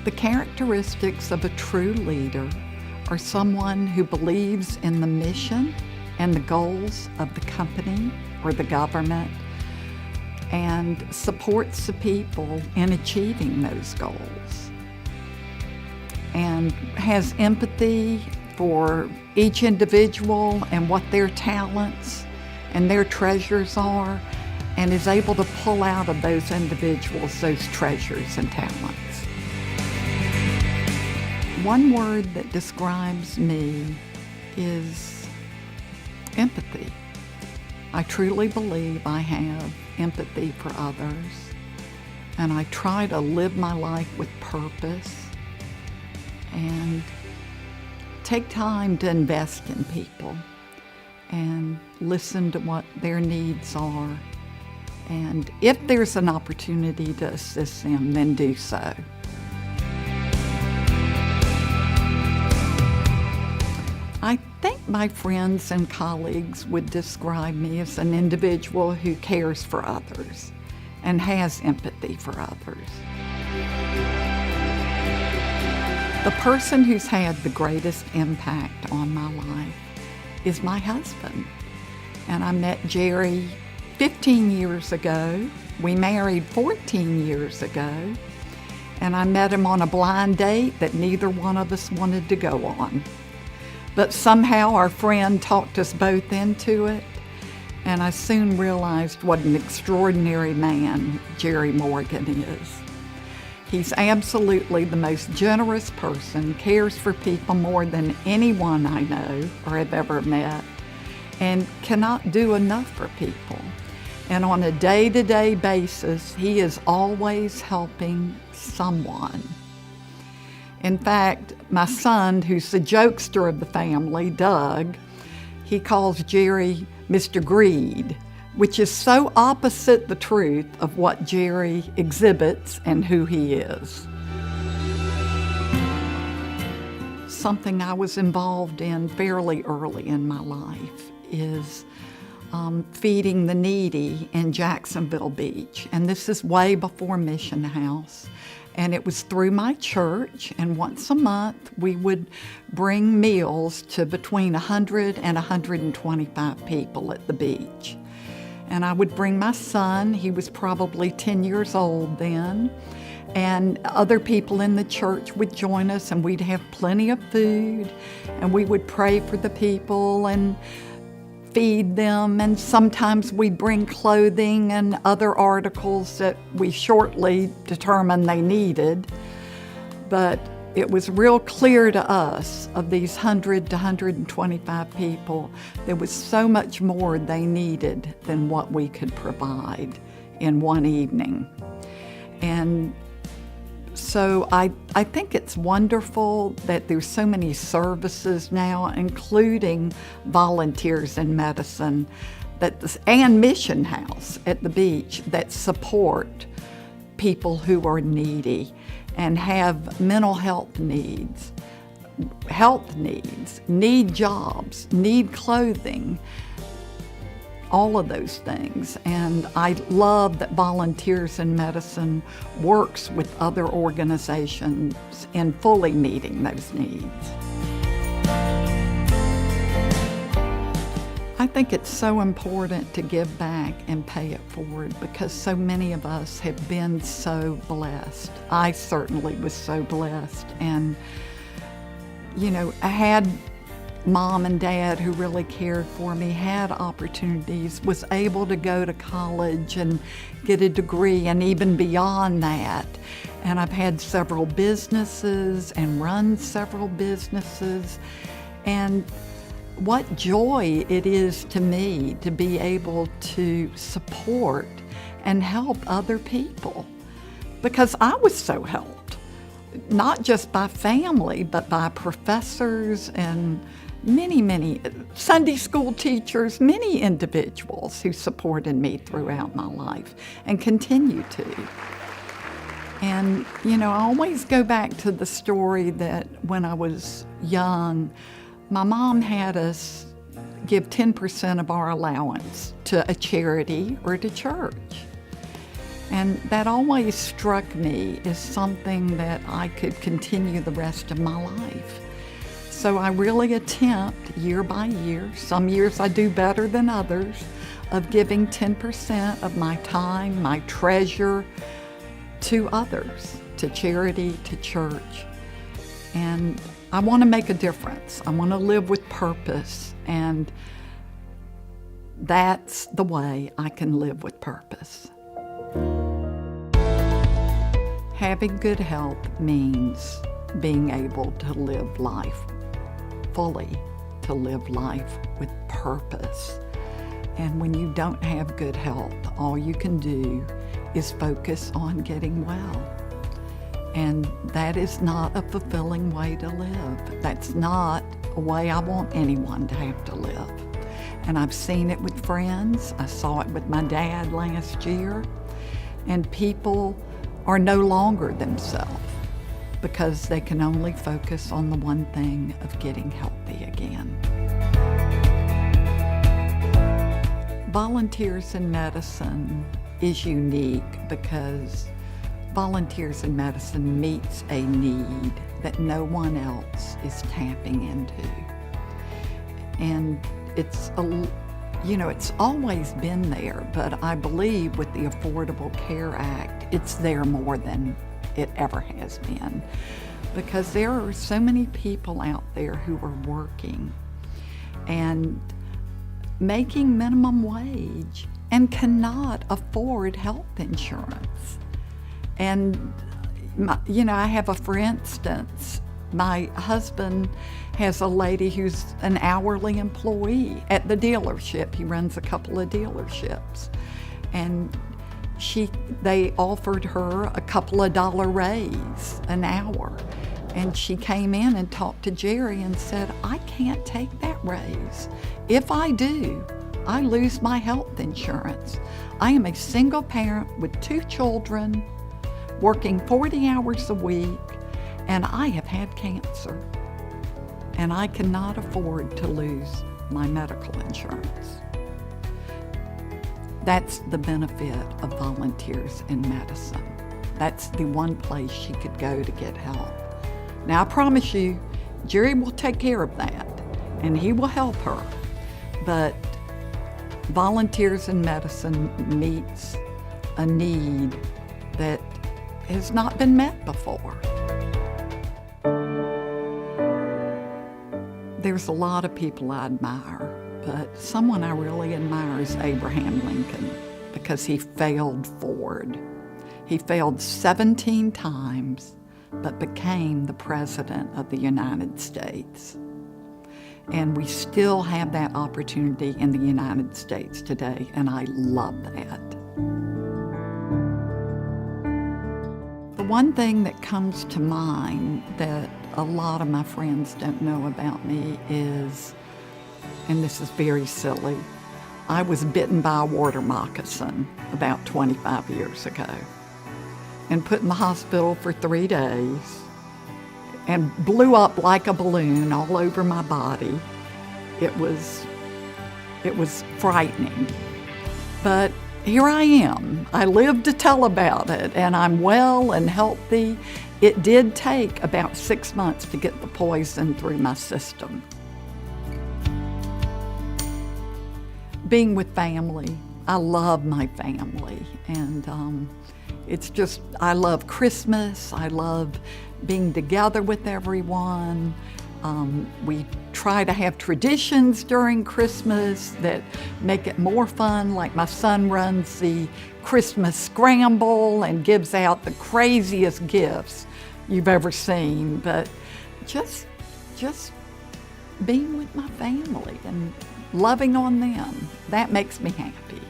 The characteristics of a true leader are someone who believes in the mission and the goals of the company or the government and supports the people in achieving those goals, and has empathy for each individual and what their talents and their treasures are, and is able to pull out of those individuals those treasures and talents. One word that describes me is empathy. I truly believe I have empathy for others, and I try to live my life with purpose and take time to invest in people and listen to what their needs are. And if there's an opportunity to assist them, then do so. I think my friends and colleagues would describe me as an individual who cares for others and has empathy for others. The person who's had the greatest impact on my life is my husband. And I met Jerry 15 years ago. We married 14 years ago. And I met him on a blind date that neither one of us wanted to go on. But somehow our friend talked us both into it, and I soon realized what an extraordinary man Shelly Morgan is. He's absolutely the most generous person, cares for people more than anyone I know or have ever met, and cannot do enough for people. And on a day-to-day basis, he is always helping someone. In fact, my son, who's the jokester of the family, Doug, he calls Jerry Mr. Greed, which is so opposite the truth of what Jerry exhibits and who he is. Something I was involved in fairly early in my life is feeding the needy in Jacksonville Beach. And this is way before Mission House. And it was through my church, and once a month we would bring meals to between 100 and 125 people at the beach. And I would bring my son, he was probably 10 years old then, and other people in the church would join us, and we'd have plenty of food, and we would pray for the people and feed them, and sometimes we'd bring clothing and other articles that we shortly determined they needed. But it was real clear to us, of these 100 to 125 people, there was so much more they needed than what we could provide in one evening. And so I think it's wonderful that there's so many services now, including volunteers in medicine and Mission House at the beach, that support people who are needy and have mental health needs, need jobs, need clothing, all of those things. And I love that Volunteers in Medicine works with other organizations in fully meeting those needs. I think it's so important to give back and pay it forward because so many of us have been so blessed. I certainly was so blessed, and I had Mom and Dad who really cared for me, had opportunities, was able to go to college and get a degree and even beyond that. And I've had several businesses and run several businesses. And what joy it is to me to be able to support and help other people, because I was so helped, not just by family, but by professors and many Sunday school teachers, many individuals who supported me throughout my life and continue to. And, I always go back to the story that when I was young, my mom had us give 10% of our allowance to a charity or to church. And that always struck me as something that I could continue the rest of my life. So I really attempt year by year, some years I do better than others, of giving 10% of my time, my treasure, to others, to charity, to church. And I want to make a difference. I want to live with purpose, and that's the way I can live with purpose. Having good health means being able to live life fully, to live life with purpose. And when you don't have good health, all you can do is focus on getting well. And that is not a fulfilling way to live. That's not a way I want anyone to have to live. And I've seen it with friends. I saw it with my dad last year. And people are no longer themselves because they can only focus on the one thing of getting healthy again. Volunteers in Medicine is unique because Volunteers in Medicine meets a need that no one else is tapping into. And it's always been there, but I believe with the Affordable Care Act, it's there more than it ever has been. Because there are so many people out there who are working and making minimum wage and cannot afford health insurance. And, I have for instance, my husband has a lady who's an hourly employee at the dealership. He runs a couple of dealerships. And they offered her a couple of dollar raise an hour. And she came in and talked to Jerry and said, I can't take that raise. If I do, I lose my health insurance. I am a single parent with 2 children, working 40 hours a week, and I have had cancer. And I cannot afford to lose my medical insurance. That's the benefit of Volunteers in Medicine. That's the one place she could go to get help. Now, I promise you, Jerry will take care of that, and he will help her. But Volunteers in Medicine meets a need that has not been met before. There's a lot of people I admire, but someone I really admire is Abraham Lincoln because he failed forward. He failed 17 times, but became the President of the United States. And we still have that opportunity in the United States today, and I love that. The one thing that comes to mind that a lot of my friends don't know about me is, and this is very silly, I was bitten by a water moccasin about 25 years ago and put in the hospital for 3 days and blew up like a balloon all over my body. It was frightening. But here I am. I live to tell about it, and I'm well and healthy. It did take about 6 months to get the poison through my system. Being with family, I love my family, and I love Christmas. I love being together with everyone. We try to have traditions during Christmas that make it more fun, like my son runs the Christmas scramble and gives out the craziest gifts you've ever seen. But just being with my family and loving on them, that makes me happy.